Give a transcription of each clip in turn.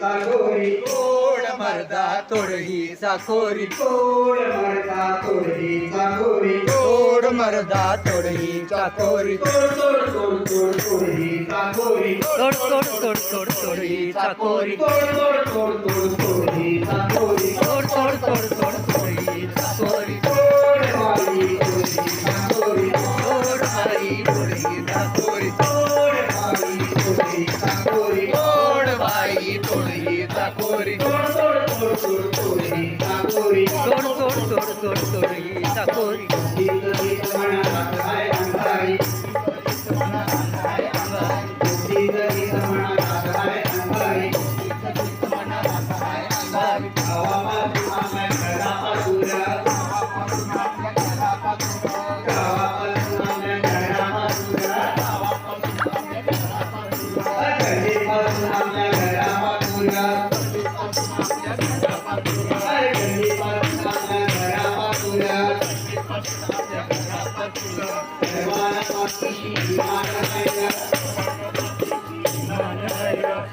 चाकोरी तोड मर्दा तोड ही चाकोरी तोड मर्दा तोड ही चाकोरी तोड मर्दा तोड ही चाकोरी तोड तोड तोड तोड तोड ही चाकोरी तोड तोड तोड तोड तोड ही चाकोरी तोड तोड तोड तोड तोड ही चाकोरी तोड तोड तोड तोड तोड ही चाकोरी तोड बाई तोड ही चाकोरी तोड बाई तोड ही चाकोरी तोड बाई तोड ही चाकोरी तोड बाई तोड ही चाकोरी तोड तोड तोड तोड तोड ही चाकोरी तोड तोड तोड तोड तोड ही चाकोरी गीत गीत म्हणा काय अंधारी गीत गीत म्हणा काय अंधारी गावापासून आपल्या घरापासून गावापासून आपल्या घरापासून गल्लीपासून आपल्या घरापासून गल्लीपासून आपल्या घरापासून सर्वांपासून विमान आहे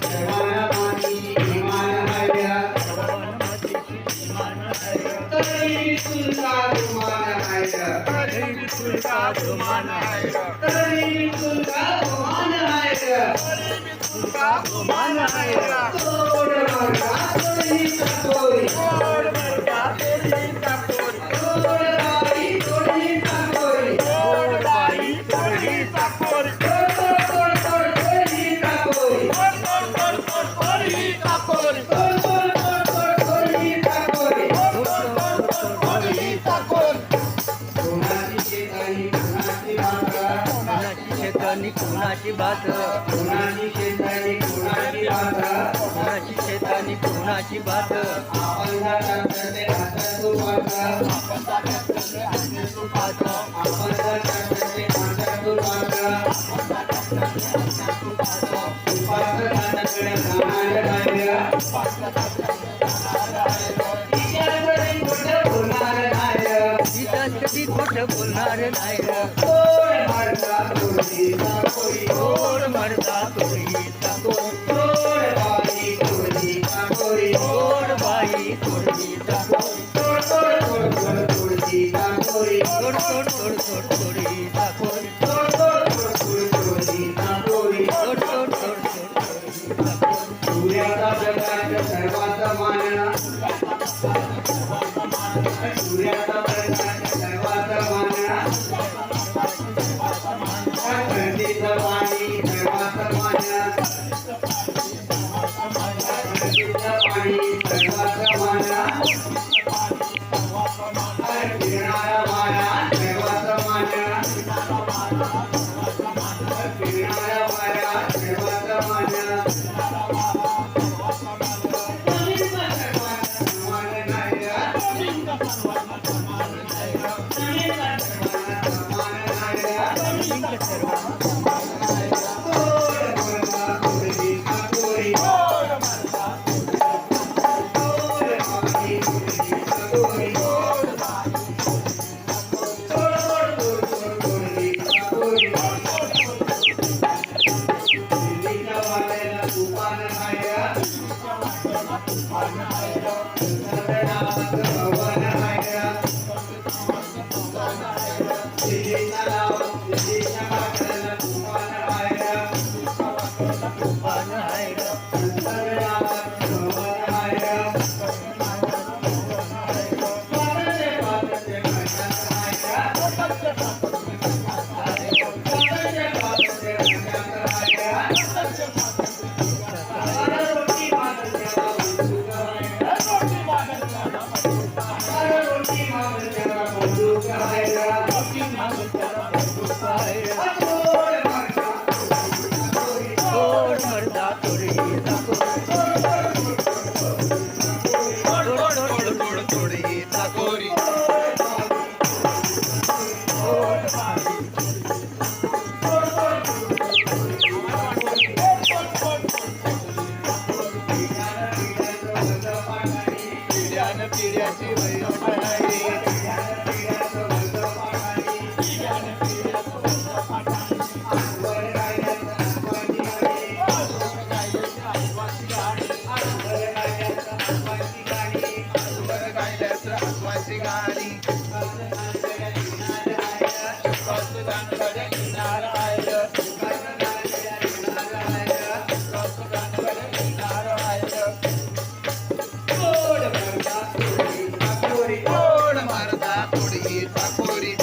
सर्वांपासून विमान आहे तरी तुझा गुमान आहे तरी तुझा गुमान आहे तरी तुझा गुमान आहे तुझा गुमान आहे तोड मर्दा तोडी चाकोरी तोड मर्दा तोड ही चाकोरी तोड बाई तोडी चाकोरी तोड बाई तोड ही चाकोरी तोड तोड तोड तोडी चाकोरी तोड तोड तोड तोड ही चाकोरी तोड तोड तोड तोड तोडी चाकोरी तोड ही चाकोरी कोणाची शेतानी कोणाची भाकर कोणाची शेतानी कोणाची भात कोणाची शेतानी कोणाची भाकर कोणाची शेतानी कोणाची भात आपण जातात ते हातात तुपाचं आपण जातात तुपात आपण जातात ते हातात तुपाचं तुपाचं खाण्याकडे जाणार नाही तिच्याकडे कुठं बोलणार नाही तिथं कधी खोटं बोलणार नाही तोड मर्दा तोडी चाकोरी तोड मर्दा तोड ही चाकोरी तोड बाई तोडी चाकोरी तोड बाई तोड ही चाकोरी तोड तोड तोड तोड तोडी चाकोरी तोड तोड तोड तोड तोड ही चाकोरी तोड तोड तोड तोड तोडी चाकोरी तोड तोड तोड तोड तोड ही चाकोरी सूर्याचा प्रकाश सर्वात मान सूर्याचा प्रकाश सर्वात मान थंडीचं पाणी सर्वात मान थंडीचं पाणी सर्वात मान फिरणारा वारा सर्वात मान फिरणारा वारा सर्वात मान वर गायल्याचं आसमानची गाणी कोण मारता थोडी चाकोरी